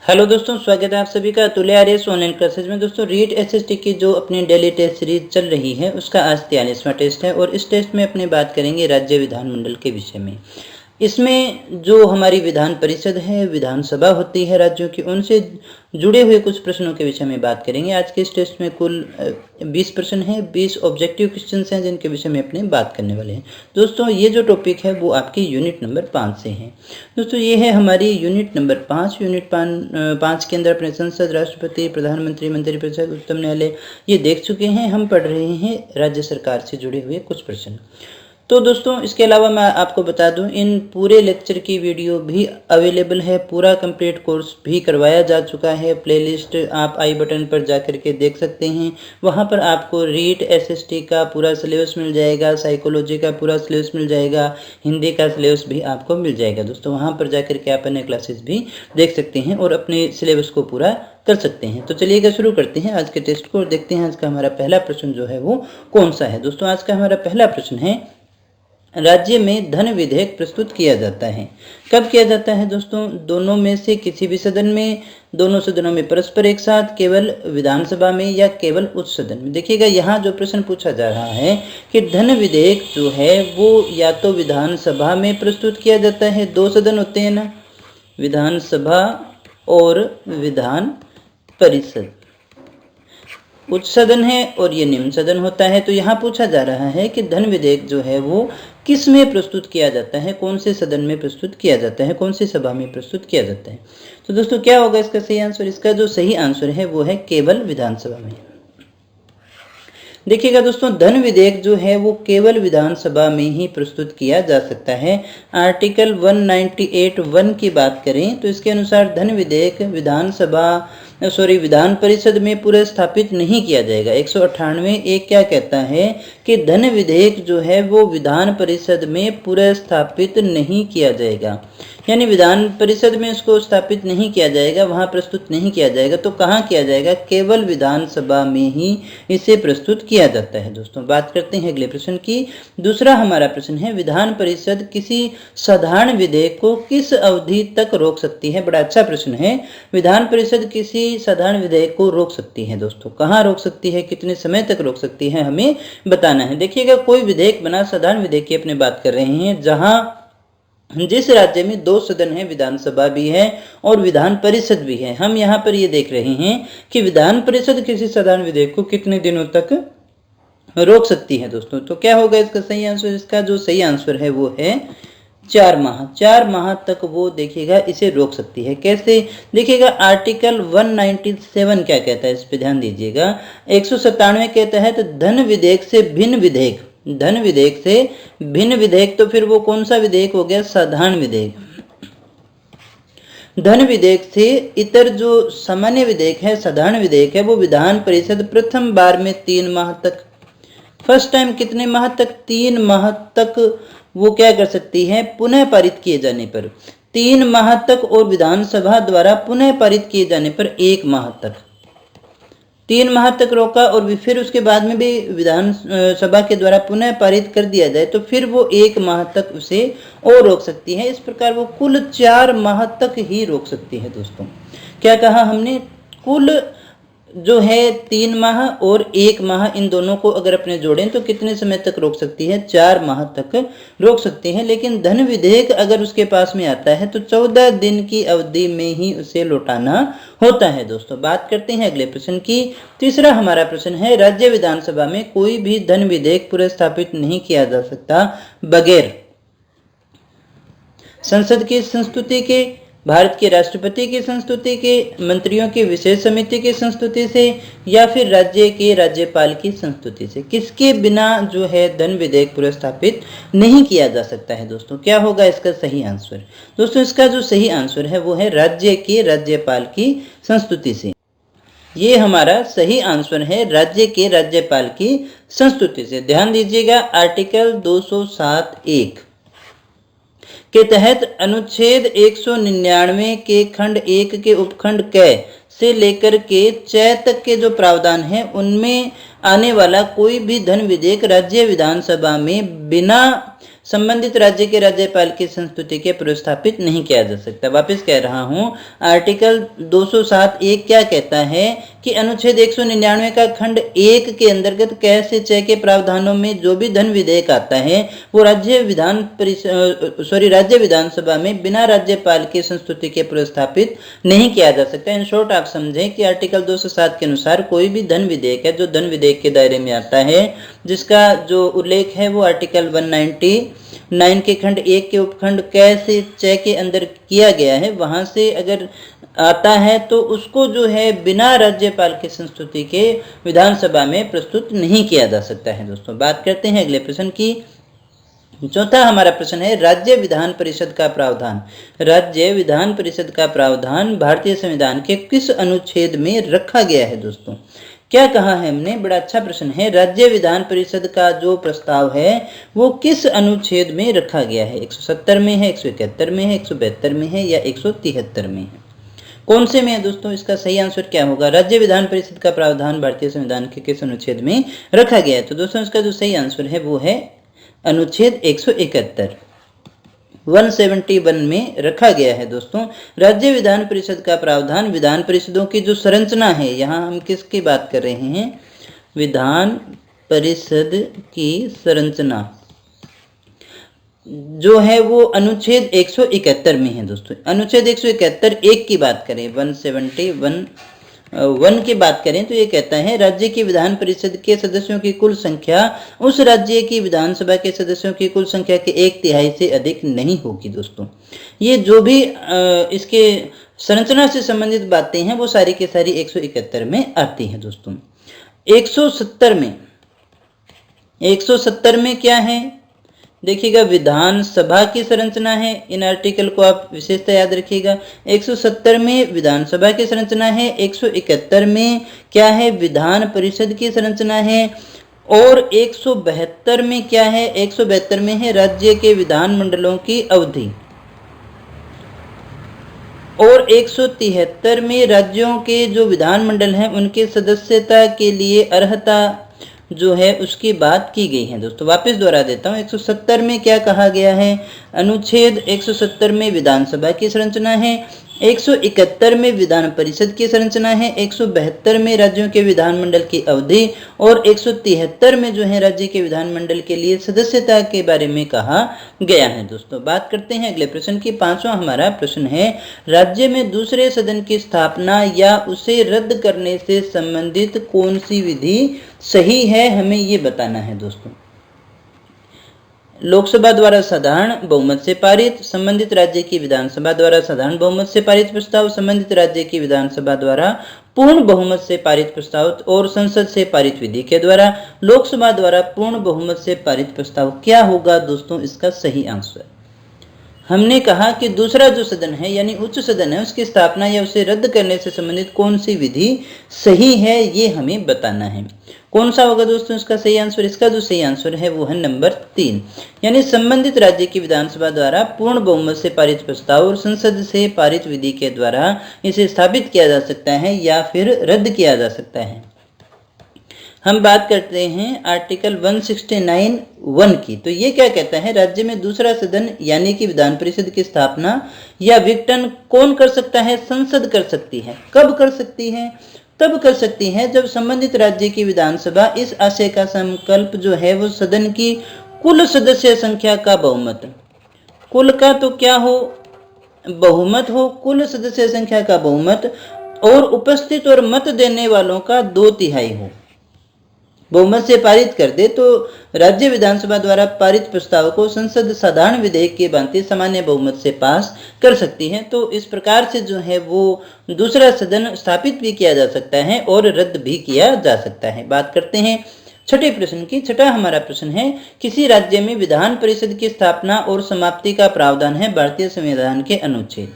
Hello दोस्तों, स्वागत है आप सभी का तुल्य आर्यस ऑनलाइन क्लासेज में। दोस्तों, रीट एसएसटी की जो अपनी डेली टेस्ट सीरीज चल रही है उसका आज 43वां टेस्ट है और इस टेस्ट में अपने बात करेंगे राज्य विधानमंडल के विषय में। इसमें जो हमारी विधान परिषद है, विधानसभा होती है राज्यों की, उनसे जुड़े हुए कुछ प्रश्नों के विषय में बात करेंगे। आज के इस टेस्ट में कुल 20 प्रश्न हैं, 20 ऑब्जेक्टिव क्वेश्चन हैं जिनके विषय में अपने बात करने वाले हैं। दोस्तों, ये जो टॉपिक है वो आपकी यूनिट नंबर 5 से है। दोस्तों, ये है हमारी यूनिट नंबर 5। यूनिट 5 के अंदर अपने संसद, राष्ट्रपति, प्रधानमंत्री, मंत्रिपरिषद, उच्चतम न्यायालय ये देख चुके हैं। हम पढ़ रहे हैं राज्य सरकार से जुड़े हुए कुछ प्रश्न। तो दोस्तों, इसके अलावा मैं आपको बता दूं, इन पूरे लेक्चर की वीडियो भी अवेलेबल है। पूरा कंप्लीट कोर्स भी करवाया जा चुका है। प्लेलिस्ट आप आई बटन पर जाकर के देख सकते हैं। वहां पर आपको रीट एसएसटी का पूरा सिलेबस मिल जाएगा, साइकोलॉजी का पूरा सिलेबस मिल जाएगा, हिंदी का सिलेबस भी आपको मिल जाएगा। दोस्तों, वहां पर जाकर के आप अन्य क्लासेस भी देख सकते हैं और अपने सिलेबस को पूरा कर सकते हैं। तो चलिएगा शुरू करते हैं आज के टेस्ट को और देखते हैं आज का हमारा पहला प्रश्न जो है वो कौन सा है। दोस्तों, आज का हमारा पहला प्रश्न है, राज्य में धन विधेयक प्रस्तुत किया जाता है। कब किया जाता है दोस्तों? दोनों में से किसी भी सदन में, दोनों सदनों में परस्पर एक साथ, केवल विधानसभा में या केवल उच्च सदन में। देखिएगा, यहाँ जो प्रश्न पूछा जा रहा है कि धन विधेयक जो है वो या तो विधानसभा में प्रस्तुत किया जाता है, दो सदन होते हैं ना, विधानसभा और विधान परिषद। उच्च सदन है और ये निम्न सदन होता है। तो यहाँ पूछा जा रहा है कि धन विधेयक जो है वो किस में प्रस्तुत किया जाता है, कौन से सदन में प्रस्तुत किया जाता है, कौन सी सभा में प्रस्तुत किया जाता है। तो दोस्तों, क्या होगा इसका सही आंसर? इसका जो सही आंसर है वो है केवल विधानसभा में। देखिएगा दोस्तों, धन विधेयक जो है वो केवल विधानसभा में ही प्रस्तुत किया जा सकता है। आर्टिकल 198(1) की बात करें तो इसके अनुसार धन विधेयक विधान परिषद में पूरे स्थापित नहीं किया जाएगा। 198(1) क्या कहता है कि धन विधेयक जो है वो विधान परिषद में पूरे स्थापित नहीं किया जाएगा, यानी विधान परिषद में इसको स्थापित नहीं किया जाएगा, वहां प्रस्तुत नहीं किया जाएगा। तो कहाँ किया जाएगा? केवल विधानसभा में ही इसे प्रस्तुत किया जाता है। दोस्तों, बात करते हैं अगले प्रश्न की। दूसरा हमारा प्रश्न है, विधान परिषद किसी साधारण विधेयक को किस अवधि तक रोक सकती है? बड़ा अच्छा प्रश्न है। विधान परिषद किसी साधारण विधेयक को रोक सकती है। दोस्तों, कहाँ रोक सकती है, कितने समय तक रोक सकती है, हमें बताना है। देखिएगा, कोई विधेयक बना, साधारण विधेयक की अपने बात कर रहे हैं, जहां जिस राज्य में दो सदन है, विधानसभा भी है और विधान परिषद भी है। हम यहाँ पर ये देख रहे हैं कि विधान परिषद किसी साधारण विधेयक को कितने दिनों तक रोक सकती है। दोस्तों, तो क्या होगा इसका सही आंसर? इसका जो सही आंसर है वो है 4 माह। 4 माह तक वो देखिएगा इसे रोक सकती है। कैसे? देखिएगा, आर्टिकल 197 क्या कहता है, इस पे ध्यान दीजिएगा। 197 के तहत धन विधेयक से भिन्न विधेयक, धन विधेयक से भिन्न विधेयक, तो फिर वो कौन सा विधेयक हो गया? साधारण विधेयक। धन विधेयक से इतर जो सामान्य विधेयक है, साधारण विधेयक है, वो विधान परिषद प्रथम बार में 3 माह तक, फर्स्ट टाइम कितने माह तक? 3 माह तक वो क्या कर सकती है? पुनः पारित किए जाने पर 3 माह तक, और विधानसभा द्वारा पुनः पारित किए जाने पर 1 माह तक। 3 माह तक रोका और फिर उसके बाद में भी विधान सभा के द्वारा पुनः पारित कर दिया जाए तो फिर वो 1 माह तक उसे और रोक सकती है। इस प्रकार वो कुल 4 माह तक ही रोक सकती है। दोस्तों, क्या कहा हमने? कुल जो है 3 माह और 1 माह, इन दोनों को अगर अपने जोड़ें तो कितने समय तक रोक सकती है? 4 माह तक रोक सकती है। लेकिन धन विधेयक अगर उसके पास में आता है तो 14 दिन की अवधि में ही उसे लौटाना होता है। दोस्तों, बात करते हैं अगले प्रश्न की। तीसरा हमारा प्रश्न है, राज्य विधानसभा में कोई भी धन विधेयक पुनर्स्थापित नहीं किया जा सकता बगैर संसद की संस्तुति के, भारत के राष्ट्रपति की संस्तुति के, मंत्रियों की विशेष समिति की संस्तुति से, या फिर राज्य के राज्यपाल की संस्तुति से। किसके बिना जो है धन विधेयक पुनर्स्थापित नहीं किया जा सकता है? दोस्तों, क्या होगा इसका सही आंसर? दोस्तों, इसका जो सही आंसर है वो है राज्य के राज्यपाल की संस्तुति से। ये हमारा सही आंसर है, राज्य के राज्यपाल की संस्तुति से। ध्यान दीजिएगा, आर्टिकल 207(1) के तहत अनुच्छेद 199 के खंड 1 के उपखंड क से लेकर के च तक के जो प्रावधान है उनमें आने वाला कोई भी धन विधेयक राज्य विधानसभा में बिना संबंधित राज्य के राज्यपाल की संस्तुति के पुरस्स्थापित नहीं किया जा सकता। वापस कह रहा हूं, आर्टिकल 207 एक क्या कहता है कि अनुच्छेद 199 का खंड 1 के अंतर्गत क से 6 के प्रावधानों में जो भी धन विधेयक आता है वो राज्य विधानसभा में बिना राज्यपाल की संस्तुति के पुरस्स्थापित नहीं किया जा सकता। इन शॉर्ट आप समझें कि आर्टिकल 207 के अनुसार कोई भी धन विधेयक है जो धन विधेयक के दायरे में आता है, जिसका जो उल्लेख है वो आर्टिकल 199 के खंड 1 के उपखंड क से 6 के अंदर किया गया है, वहां से अगर आता है तो उसको जो है बिना राज्यपाल की संस्तुति के विधानसभा में प्रस्तुत नहीं किया जा सकता है। दोस्तों बात करते हैं अगले प्रश्न की। चौथा हमारा प्रश्न है, राज्य विधान परिषद का प्रावधान। राज्य विधान परिषद का प्रावधान भारतीय संविधान के किस अनुच्छेद में रखा गया है? दोस्तों क्या कहा है हमने, बड़ा अच्छा प्रश्न है। राज्य विधान परिषद का जो प्रस्ताव है वो किस अनुच्छेद में रखा गया है? 170 में है, 171 में है, 172 में है या 173 में है? कौन से में है दोस्तों? इसका सही आंसर क्या होगा? राज्य विधान परिषद का प्रावधान भारतीय संविधान के किस अनुच्छेद में रखा गया है? तो दोस्तों इसका जो सही आंसर है वो है अनुच्छेद 171, 171 में रखा गया है। दोस्तों राज्य विधान परिषद का प्रावधान विधान परिषदों की जो संरचना है, यहाँ हम किसकी बात कर रहे हैं? विधान परिषद की संरचना जो है वो अनुच्छेद 171 में है। दोस्तों अनुच्छेद 171 एक की बात करें, 171 की बात करें तो ये कहता है राज्य की विधान परिषद के सदस्यों की कुल संख्या उस राज्य की विधानसभा के सदस्यों की कुल संख्या के 1/3 से अधिक नहीं होगी। दोस्तों ये जो भी इसके संरचना से संबंधित बातें हैं वो सारी की सारी 171 में आती हैं। दोस्तों 170 में क्या है? देखिएगा, विधानसभा की संरचना है। इन आर्टिकल को आप विशेषता याद रखिएगा। 170 में विधानसभा की संरचना है, 171 में क्या है? विधान परिषद की संरचना है, और 172 में क्या है? 172 में है राज्य के विधानमंडलों की अवधि, और 173 में राज्यों के जो विधानमंडल हैं उनके सदस्यता के लिए अर्हता जो है उसकी बात की गई है। दोस्तों वापस दोहरा देता हूँ, 170 में क्या कहा गया है? अनुच्छेद 170 में विधानसभा की संरचना है, 171 में विधान परिषद की संरचना है, 172 में राज्यों के विधानमंडल की अवधि, और 173 में जो है राज्य के विधानमंडल के लिए सदस्यता के बारे में कहा गया है। दोस्तों बात करते हैं अगले प्रश्न की। पांचवा हमारा प्रश्न है, राज्य में दूसरे सदन की स्थापना या उसे रद्द करने से संबंधित कौन सी विधि सही है? हमें ये बताना है। दोस्तों लोकसभा द्वारा साधारण बहुमत से पारित, संबंधित राज्य की विधानसभा द्वारा साधारण बहुमत से पारित प्रस्ताव, संबंधित राज्य की विधानसभा द्वारा पूर्ण बहुमत से पारित प्रस्ताव, और संसद से पारित विधि के द्वारा लोकसभा द्वारा पूर्ण बहुमत से पारित प्रस्ताव। क्या होगा दोस्तों इसका सही आंसर? हमने कहा कि दूसरा जो सदन है यानी उच्च सदन है उसकी स्थापना या उसे रद्द करने से संबंधित कौन सी विधि सही है ये हमें बताना है। कौन सा होगा दोस्तों इसका सही आंसर? इसका जो सही आंसर है वो है नंबर 3, यानी संबंधित राज्य की विधानसभा द्वारा पूर्ण बहुमत से पारित प्रस्ताव और संसद से पारित विधि के द्वारा इसे स्थापित किया जा सकता है या फिर रद्द किया जा सकता है। हम बात करते हैं आर्टिकल 169(1) की। तो ये क्या कहता है? राज्य में दूसरा सदन यानी कि विधान परिषद की स्थापना या विघटन कौन कर सकता है? संसद कर सकती है। कब कर सकती है? तब कर सकती है जब संबंधित राज्य की विधानसभा इस आशय का संकल्प जो है वो सदन की कुल सदस्य संख्या का बहुमत, कुल का तो क्या हो? बहुमत हो, कुल सदस्य संख्या का बहुमत, और उपस्थित और मत देने वालों का 2/3 हो, बहुमत से पारित कर दे तो राज्य विधानसभा द्वारा पारित प्रस्ताव को संसद साधारण विधेयक की भांति सामान्य बहुमत से पास कर सकती है। तो इस प्रकार से जो है वो दूसरा सदन स्थापित भी किया जा सकता है और रद्द भी किया जा सकता है। बात करते हैं छठे प्रश्न की। छठा हमारा प्रश्न है, किसी राज्य में विधान परिषद की स्थापना और समाप्ति का प्रावधान है भारतीय संविधान के अनुच्छेद।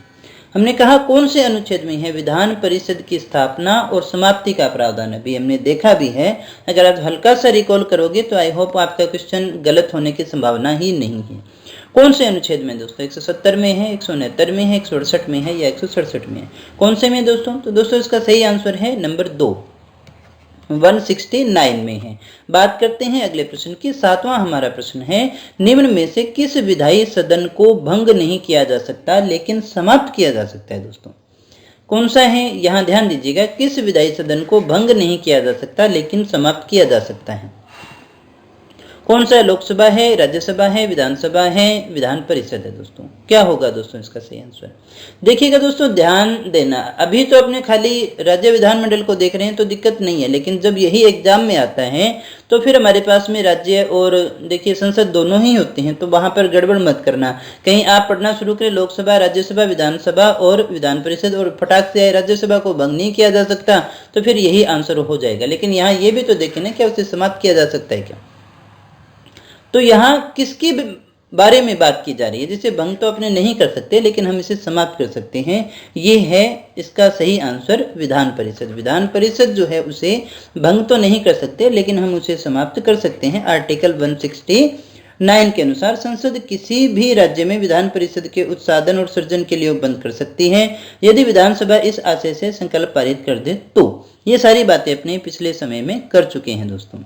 हमने कहा कौन से अनुच्छेद में है विधान परिषद की स्थापना और समाप्ति का प्रावधान? अभी हमने देखा भी है। अगर आप हल्का सा रिकॉल करोगे तो आई होप आपका क्वेश्चन गलत होने की संभावना ही नहीं है। कौन से अनुच्छेद में दोस्तों? 170 में है, 169 में है, 168 में है या 167 में है? कौन से में दोस्तों? तो दोस्तों इसका सही आंसर है नंबर 2। 169 में है। बात करते हैं अगले प्रश्न की। 7वां हमारा प्रश्न है, निम्न में से किस विधायी सदन को भंग नहीं किया जा सकता लेकिन समाप्त किया जा सकता है? दोस्तों कौन सा है, यहाँ ध्यान दीजिएगा, किस विधायी सदन को भंग नहीं किया जा सकता लेकिन समाप्त किया जा सकता है? कौन सा है? लोकसभा है, राज्यसभा है, विधानसभा है, विधान परिषद है? दोस्तों क्या होगा दोस्तों इसका सही आंसर? देखिएगा दोस्तों, ध्यान देना, अभी तो अपने खाली राज्य विधानमंडल को देख रहे हैं तो दिक्कत नहीं है, लेकिन जब यही एग्जाम में आता है तो फिर हमारे पास में राज्य और देखिए संसद दोनों ही होते हैं, तो वहां पर गड़बड़ मत करना। कहीं आप पढ़ना शुरू करें लोकसभा, राज्यसभा, विधानसभा और विधान परिषद और फटाक से राज्यसभा को भंग नहीं किया जा सकता, तो फिर यही आंसर हो जाएगा। लेकिन यहाँ ये भी तो देखें ना, क्या उसे समाप्त किया जा सकता है क्या? तो यहाँ किसकी बारे में बात की जा रही है? जिसे भंग तो अपने नहीं कर सकते लेकिन हम इसे समाप्त कर सकते हैं, ये है इसका सही आंसर विधान परिषद। विधान परिषद जो है उसे भंग तो नहीं कर सकते लेकिन हम उसे समाप्त कर सकते हैं। आर्टिकल 169 के अनुसार संसद किसी भी राज्य में विधान परिषद के उत्साधन और सृजन के लिए बंद कर सकती है यदि विधानसभा इस आशय से संकल्प पारित कर दे तो। ये सारी बातें अपने पिछले समय में कर चुके हैं दोस्तों।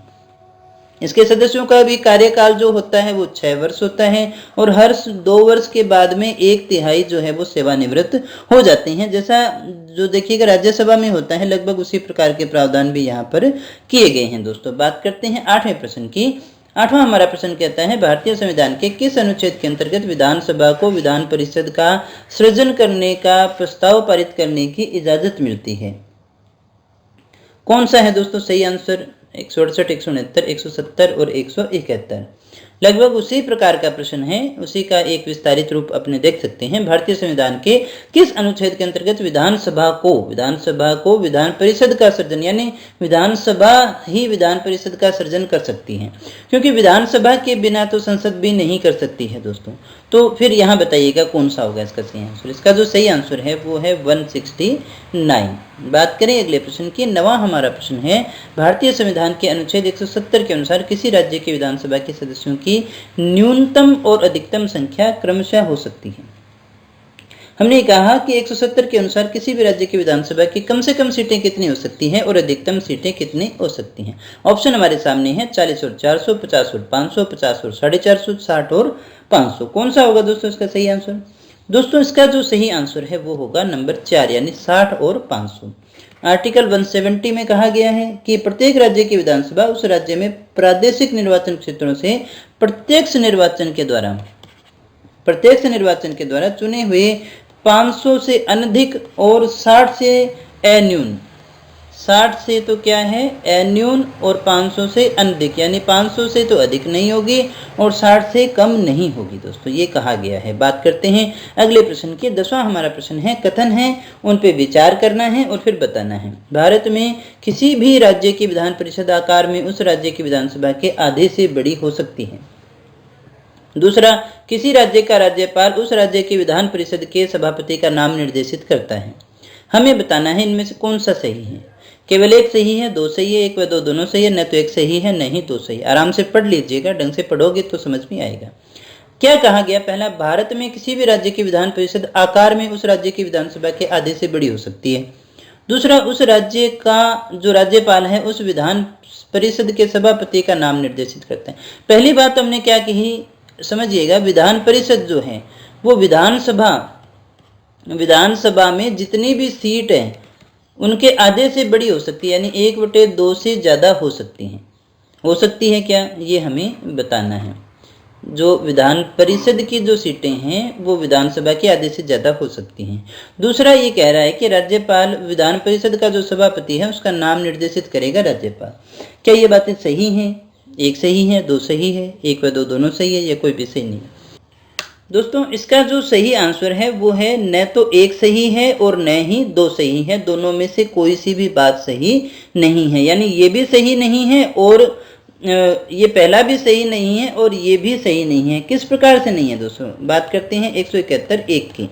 इसके सदस्यों का भी कार्यकाल जो होता है वो 6 वर्ष होता है और हर 2 वर्ष के बाद में 1/3 जो है वो सेवानिवृत्त हो जाते हैं। जैसा जो देखिएगा राज्यसभा में होता है, लगभग उसी प्रकार के प्रावधान भी यहाँ पर किए गए हैं। दोस्तों बात करते हैं 8वें प्रश्न की। 8वां हमारा प्रश्न कहता है, भारतीय संविधान के किस अनुच्छेद के अंतर्गत विधानसभा को विधान परिषद का सृजन करने का प्रस्ताव पारित करने की इजाजत मिलती है? कौन सा है दोस्तों सही आंसर? 168, 169, 170 और 171। लगभग उसी प्रकार का प्रश्न है, उसी का एक विस्तारित रूप अपने देख सकते हैं। भारतीय संविधान के किस अनुच्छेद के अंतर्गत विधानसभा को विधान परिषद का सृजन, यानी विधानसभा ही विधान परिषद का सृजन कर सकती है, क्योंकि विधानसभा के बिना तो संसद भी नहीं कर सकती है दोस्तों। तो फिर यहाँ बताइएगा कौन सा होगा इसका सही आंसर? इसका जो सही आंसर है वो है 169। बात करें अगले प्रश्न की। 9वां हमारा प्रश्न है, भारतीय संविधान के अनुच्छेद 170 के अनुसार किसी राज्य की विधानसभा के सदस्यों की न्यूनतम और अधिकतम संख्या क्रमशः हो सकती है? हमने कहा कि 170 के अनुसार किसी भी राज्य की विधानसभा की कम से कम सीटें कितनी हो सकती हैं और अधिकतम सीटें कितनी हो सकती हैं। ऑप्शन हमारे सामने है 40 और 400, 50 और 500, 50 और 450, 60 और 500। कौन सा होगा दोस्तों इसका सही आंसर? दोस्तों इसका जो सही आंसर है वो होगा नंबर 4, यानी 60 और 500। आर्टिकल 170 में कहा गया है कि प्रत्येक राज्य की विधानसभा उस राज्य में प्रादेशिक निर्वाचन क्षेत्रों से प्रत्यक्ष निर्वाचन के द्वारा चुने हुए 500 से अनधिक और 60 से अन्यून, 60 से तो क्या है अन्यून और 500 से अनधिक, यानी 500 से तो अधिक नहीं होगी और 60 से कम नहीं होगी दोस्तों, ये कहा गया है। बात करते हैं अगले प्रश्न की। 10वां हमारा प्रश्न है, कथन है उन पे विचार करना है और फिर बताना है। भारत में किसी भी राज्य की विधान परिषद आकार में उस राज्य की विधानसभा के आधे से बड़ी हो सकती है। दूसरा, किसी राज्य का राज्यपाल उस राज्य की विधान परिषद के सभापति का नाम निर्देशित करता है। हमें बताना है इनमें से कौन सा सही है। केवल एक सही है, दो सही है, एक व दो दोनों सही है, न तो एक सही है नहीं दो सही। आराम से पढ़ लीजिएगा, ढंग से पढ़ोगे तो समझ में आएगा। क्या कहा गया? पहला, भारत में किसी भी राज्य की विधान परिषद आकार में उस राज्य की विधानसभा के आधे से बड़ी हो सकती है। दूसरा, उस राज्य का जो राज्यपाल है उस विधान परिषद के सभापति का नाम निर्देशित करता है। पहली बात हमने क्या कही समझिएगा, विधान परिषद जो है वो विधानसभा में जितनी भी सीट है उनके आधे से बड़ी हो सकती है, यानी 1/2 से ज़्यादा हो सकती है क्या, ये हमें बताना है। जो विधान परिषद की जो सीटें हैं वो विधानसभा के आधे से ज़्यादा हो सकती हैं। दूसरा, ये कह रहा है कि राज्यपाल विधान परिषद का जो सभापति है उसका नाम निर्देशित करेगा राज्यपाल। क्या ये बातें सही हैं? एक सही है, दो सही है, एक व दो दोनों सही है, या कोई भी सही नहीं? दोस्तों इसका जो सही आंसर है वो है न तो एक सही है और न ही दो सही है, दोनों में से कोई सी भी बात सही नहीं है। यानी ये भी सही नहीं है और ये पहला भी सही नहीं है और ये भी सही नहीं है। किस प्रकार से नहीं है दोस्तों? बात करते हैं 171(1) की।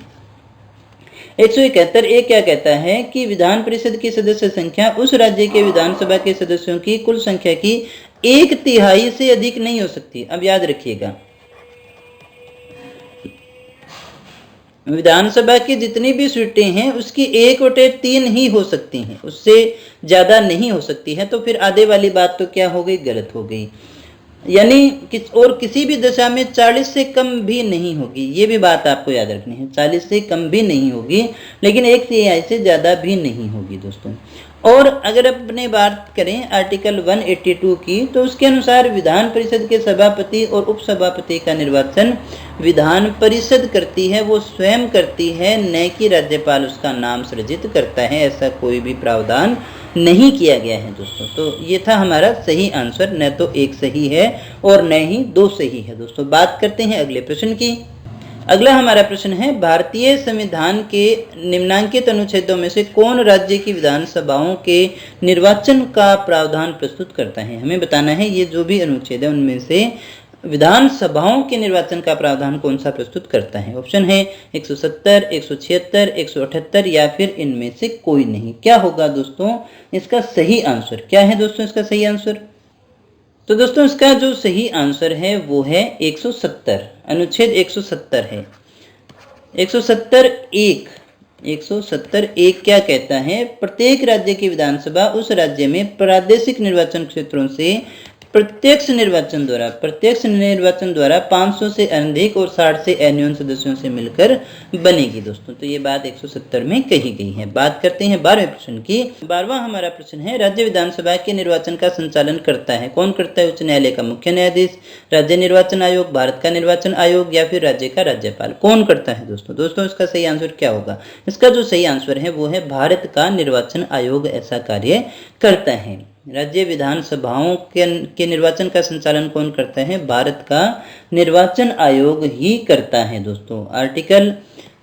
171(1) क्या कहता है कि विधान परिषद की सदस्य संख्या उस राज्य के विधानसभा के सदस्यों की कुल संख्या की 1/3 से अधिक नहीं हो सकती। अब याद रखिएगा, विधानसभा की जितनी भी सीटें हैं उसकी 1/3 ही हो सकती हैं, उससे ज़्यादा नहीं हो सकती है। तो फिर आधे वाली बात तो क्या हो गई, गलत हो गई। यानी किसी भी दशा में 40 से कम भी नहीं होगी, ये भी बात आपको याद रखनी है। 40 से कम भी नहीं होगी, लेकिन 1/3 से ज़्यादा भी नहीं होगी दोस्तों। और अगर अपने बात करें आर्टिकल 182 की, तो उसके अनुसार विधान परिषद के सभापति और उपसभापति का निर्वाचन विधान परिषद करती है, वो स्वयं करती है, न कि राज्यपाल उसका नाम सृजित करता है। ऐसा कोई भी प्रावधान नहीं किया गया है दोस्तों। तो ये था हमारा सही आंसर, न तो एक सही है और न ही दो सही है दोस्तों। बात करते हैं अगले प्रश्न की। अगला हमारा प्रश्न है, भारतीय संविधान के निम्नांकित अनुच्छेदों में से कौन राज्य की विधानसभाओं के निर्वाचन का प्रावधान प्रस्तुत करता है। हमें बताना है ये जो भी अनुच्छेद है उनमें से विधानसभाओं के निर्वाचन का प्रावधान कौन सा प्रस्तुत करता है। ऑप्शन है 170, 176, 178 या फिर इनमें से कोई नहीं। क्या होगा दोस्तों इसका सही आंसर, क्या है दोस्तों इसका सही आंसर। तो दोस्तों इसका जो सही आंसर है वो है 170, अनुच्छेद 170 है। 170(1) क्या कहता है, प्रत्येक राज्य की विधानसभा उस राज्य में प्रादेशिक निर्वाचन क्षेत्रों से प्रत्यक्ष निर्वाचन द्वारा 500 से अधिक और 60 से अन्यून सदस्यों से मिलकर बनेगी दोस्तों। तो ये बात 170 में कही गई है। बात करते हैं 12वें प्रश्न की। 12वां हमारा प्रश्न है, राज्य विधानसभा के निर्वाचन का संचालन करता है, कौन करता है। उच्च न्यायालय का मुख्य न्यायाधीश, राज्य निर्वाचन आयोग, भारत का निर्वाचन आयोग या फिर राज्य का राज्यपाल, कौन करता है दोस्तों इसका सही आंसर क्या होगा। इसका जो सही आंसर है वो है भारत का निर्वाचन आयोग ऐसा कार्य करता है। राज्य विधानसभाओं के निर्वाचन का संचालन कौन करता है, भारत का निर्वाचन आयोग ही करता है दोस्तों। आर्टिकल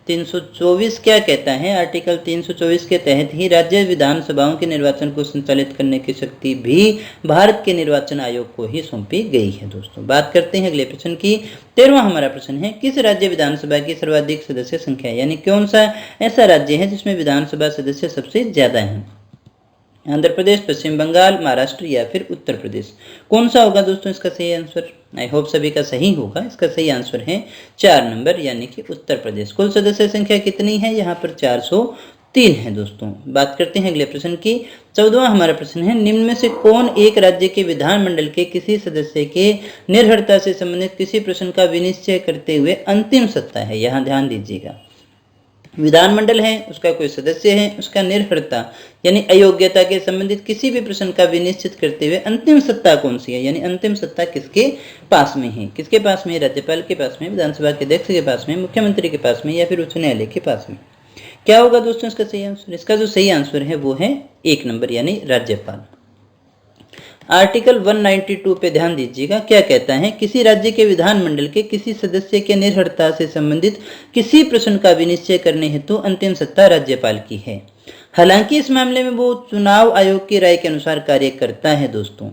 324 क्या कहता है, आर्टिकल 324 के तहत ही राज्य विधानसभाओं के निर्वाचन को संचालित करने की शक्ति भी भारत के निर्वाचन आयोग को ही सौंपी गई है दोस्तों। बात करते हैं अगले प्रश्न की। 13वां हमारा प्रश्न है, किस राज्य विधानसभा की सर्वाधिक सदस्य संख्या है, यानी कौन सा ऐसा राज्य है जिसमें विधानसभा सदस्य सबसे ज्यादा है। आंध्र प्रदेश, पश्चिम बंगाल, महाराष्ट्र या फिर उत्तर प्रदेश, कौन सा होगा दोस्तों इसका सही आंसर। आई होप सभी का सही होगा। इसका सही आंसर है 4 नंबर यानी कि उत्तर प्रदेश। कुल सदस्य संख्या कितनी है, यहाँ पर 403 है दोस्तों। बात करते हैं अगले प्रश्न की। 14वां हमारा प्रश्न है, निम्न में से कौन एक राज्य के विधानमंडल के किसी सदस्य के निर्भरता से संबंधित किसी प्रश्न का विनिश्चय करते हुए अंतिम सत्ता है। यहाँ ध्यान दीजिएगा, विधानमंडल है, उसका कोई सदस्य है, उसका निर्भरता यानी अयोग्यता के संबंधित किसी भी प्रश्न का विनिश्चित करते हुए अंतिम सत्ता कौन सी है, यानी अंतिम सत्ता किसके पास में है। किसके पास में, राज्यपाल के पास में, विधानसभा के अध्यक्ष के पास में, मुख्यमंत्री के पास में या फिर उच्च न्यायालय के पास में। क्या होगा दोस्तों इसका सही आंसर। इसका जो सही आंसर है वो है 1 नंबर यानी राज्यपाल। आर्टिकल 192 पे ध्यान दीजिएगा, क्या कहता है, किसी राज्य के विधानमंडल के किसी सदस्य के निर्भरता से संबंधित किसी प्रश्न का विनिश्चय करने हेतु अंतिम सत्ता राज्यपाल की है। हालांकि इस मामले में वो चुनाव आयोग की राय के अनुसार कार्य करता है दोस्तों,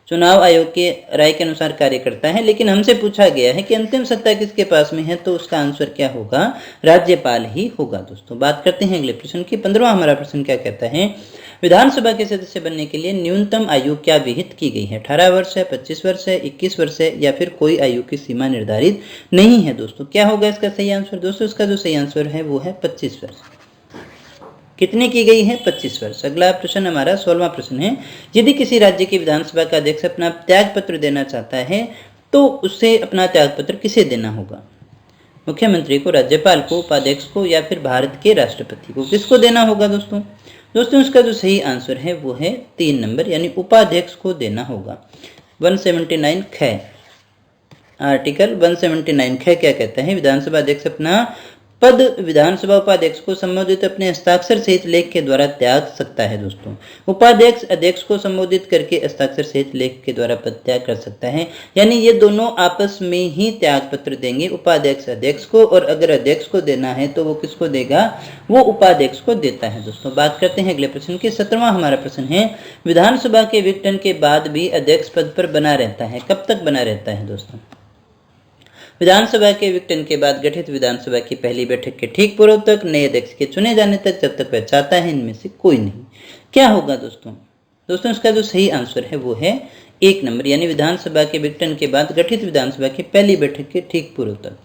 चुनाव आयोग के राय के अनुसार कार्य करता है, लेकिन हमसे पूछा गया है कि अंतिम सत्ता किसके पास में है, तो उसका आंसर क्या होगा, राज्यपाल ही होगा दोस्तों। बात करते हैं अगले प्रश्न की। 15वां हमारा प्रश्न क्या कहता है, विधानसभा के सदस्य बनने के लिए न्यूनतम आयु क्या विहित की गई है। 18 वर्ष है, 25 वर्ष है, 21 वर्ष है या फिर कोई आयु की सीमा निर्धारित नहीं है दोस्तों। क्या होगा इसका सही आंसर दोस्तों। इसका जो सही आंसर है वो है 25 वर्ष। कितनी की गई है, 25 वर्ष। अगला प्रश्न हमारा 16वां प्रश्न है, यदि किसी राज्य की विधानसभा का अध्यक्ष अपना त्याग पत्र देना चाहता है तो उससे अपना त्याग पत्र किसे देना होगा, मुख्यमंत्री को, राज्यपाल को, उपाध्यक्ष को या फिर भारत के राष्ट्रपति को, किसको देना होगा दोस्तों। दोस्तों इसका जो सही आंसर है वो है 3 नंबर यानी उपाध्यक्ष को देना होगा। 179 ख, आर्टिकल 179 ख क्या कहता है, विधानसभा अध्यक्ष अपना पद विधानसभा उपाध्यक्ष को संबोधित अपने हस्ताक्षर सहित लेख के द्वारा त्याग सकता है दोस्तों। उपाध्यक्ष अध्यक्ष को संबोधित करके हस्ताक्षर सहित लेख के द्वारा पद त्याग कर सकता है, यानी ये दोनों आपस में ही त्याग पत्र देंगे, उपाध्यक्ष अध्यक्ष को, और अगर अध्यक्ष को देना है तो वो किसको देगा, वो उपाध्यक्ष को देता है दोस्तों। बात करते हैं अगले प्रश्न की। 17वां हमारा प्रश्न है, विधानसभा के विघटन के बाद भी अध्यक्ष पद पर बना रहता है, कब तक बना रहता है दोस्तों। विधानसभा के विघटन के बाद गठित विधानसभा की पहली बैठक के ठीक पूर्व तक, नए अध्यक्ष के चुने जाने तक, जब तक वह चाहता है, इनमें से कोई नहीं। क्या होगा दोस्तों इसका जो सही आंसर है वो है 1 नंबर यानी विधानसभा के विघटन के बाद गठित विधानसभा की पहली बैठक के ठीक पूर्व तक।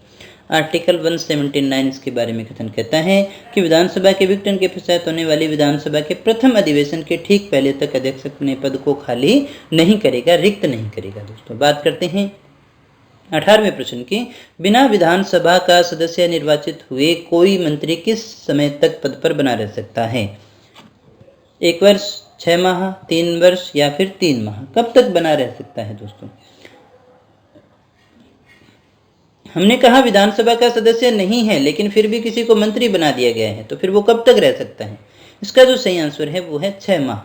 आर्टिकल 179 इसके बारे में कथन कहता है कि विधानसभा के विघटन के पश्चात होने वाली विधानसभा के प्रथम अधिवेशन के ठीक पहले तक अध्यक्ष अपने पद को खाली नहीं करेगा, रिक्त नहीं करेगा। दोस्तों बात करते हैं 18वें प्रश्न की। बिना विधानसभा का सदस्य निर्वाचित हुए कोई मंत्री किस समय तक पद पर बना रह सकता है? 1 वर्ष, 6 माह, 3 वर्ष या फिर 3 माह? कब तक बना रह सकता है दोस्तों? हमने कहा विधानसभा का सदस्य नहीं है लेकिन फिर भी किसी को मंत्री बना दिया गया है, तो फिर वो कब तक रह सकता है? इसका जो सही आंसर है वो है 6 माह।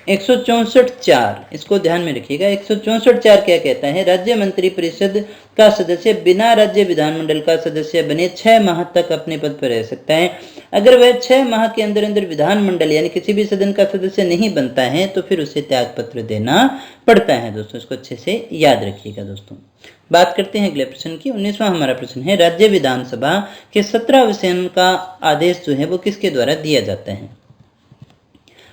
164(4) इसको ध्यान में रखिएगा। 164(4) क्या कहता है? राज्य मंत्री परिषद का सदस्य बिना राज्य विधानमंडल का सदस्य बने 6 माह तक अपने पद पर रह सकता है। अगर वह 6 माह के अंदर अंदर विधानमंडल यानी किसी भी सदन का सदस्य नहीं बनता है तो फिर उसे त्याग पत्र देना पड़ता है। दोस्तों इसको अच्छे से याद रखिएगा। दोस्तों बात करते हैं अगले प्रश्न की। 19वां हमारा प्रश्न है, राज्य विधानसभा के 17वें का आदेश जो है वो किसके द्वारा दिया जाता है?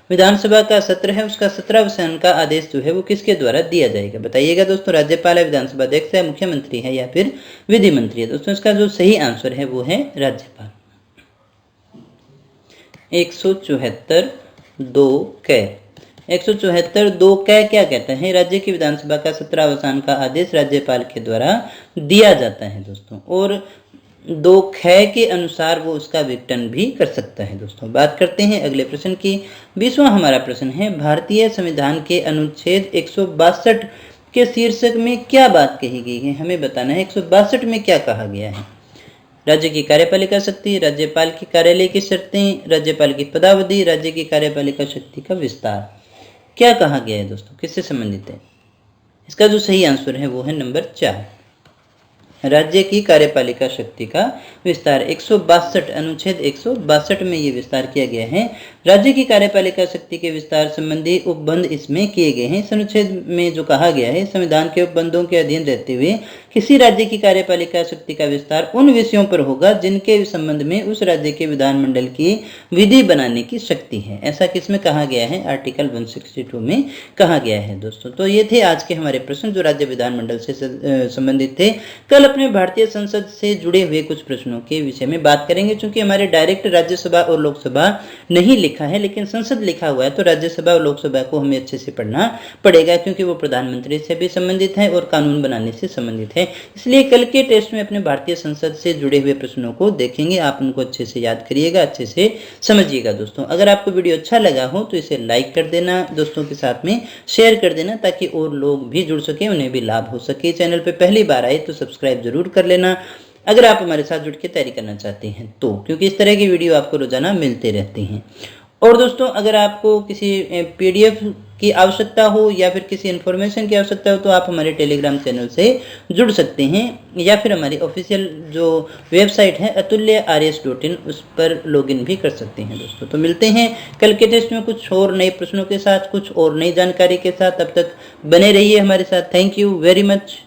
विधानसभा का सत्र है, उसका 17वें का आदेश जो है वो किसके द्वारा दिया जाएगा? बताइएगा दोस्तों। राज्यपाल है, विधानसभा अध्यक्ष है, मुख्यमंत्री है या फिर विधि मंत्री है? दोस्तों इसका जो सही आंसर है वो है राज्यपाल। 174(2) 174(2) क्या कहता है? राज्य की विधानसभा का 17वां का आदेश राज्यपाल के द्वारा दिया जाता है दोस्तों, और 2 के अनुसार वो उसका विघटन भी कर सकता है। दोस्तों बात करते हैं अगले प्रश्न की। 20वां हमारा प्रश्न है, भारतीय संविधान के अनुच्छेद 162 के शीर्षक में क्या बात कही गई है? हमें बताना है 162 में क्या कहा गया है। राज्य की कार्यपालिका शक्ति, राज्यपाल की कार्यालय की शर्तें, राज्यपाल की पदावधि, राज्य की कार्यपालिका शक्ति का विस्तार। क्या कहा गया है दोस्तों? किससे संबंधित है? इसका जो सही आंसर है वो है नंबर 4, राज्य की कार्यपालिका शक्ति का विस्तार। 162 अनुच्छेद 162 में ये विस्तार किया गया है। राज्य की कार्यपालिका शक्ति के विस्तार संबंधी उपबंध इसमें किए गए हैं। इस अनुच्छेद में जो कहा गया है, संविधान के उपबंधों के अधीन रहते हुए किसी राज्य की कार्यपालिका शक्ति का विस्तार उन विषयों पर होगा जिनके संबंध में उस राज्य के विधानमंडल की विधि बनाने की शक्ति है। ऐसा किसमें कहा गया है? आर्टिकल 162 में कहा गया है। दोस्तों तो ये थे आज के हमारे प्रश्न जो राज्य विधानमंडल से संबंधित थे। कल अपने भारतीय संसद से जुड़े हुए कुछ प्रश्नों के विषय में बात करेंगे। चूंकि हमारे डायरेक्ट राज्यसभा और लोकसभा नहीं लिखा है लेकिन संसद लिखा हुआ है, तो राज्यसभा और लोकसभा को हमें अच्छे से पढ़ना पड़ेगा क्योंकि वो प्रधानमंत्री से भी संबंधित है और कानून बनाने से संबंधित है। इसलिए कल के टेस्ट में अपने भारतीय संसद से जुड़े हुए प्रश्नों को देखेंगे। आप उनको अच्छे से याद करिएगा, अच्छे से समझिएगा। दोस्तों अगर आपको वीडियो अच्छा लगा हो तो इसे लाइक कर देना, दोस्तों के साथ में शेयर कर देना ताकि और लोग भी जुड़ सके, उन्हें भी लाभ हो सके। चैनल पे पहली बार आए तो सब्सक्राइब जरूर कर लेना अगर आप हमारे साथ जुड़ के तैयारी करना चाहते हैं तो, क्योंकि इस तरह की वीडियो आपको रोजाना मिलते रहते हैं। और दोस्तों अगर आपको किसी PDF की आवश्यकता हो या फिर किसी इन्फॉर्मेशन की आवश्यकता हो तो आप हमारे टेलीग्राम चैनल से जुड़ सकते हैं या फिर हमारी ऑफिशियल जो वेबसाइट है atulyaryas.in उस पर लॉगिन भी कर सकते हैं। दोस्तों तो मिलते हैं कल के टेस्ट में कुछ और नए प्रश्नों के साथ, कुछ और नई जानकारी के साथ। तब तक बने रहिए हमारे साथ। Thank you very much.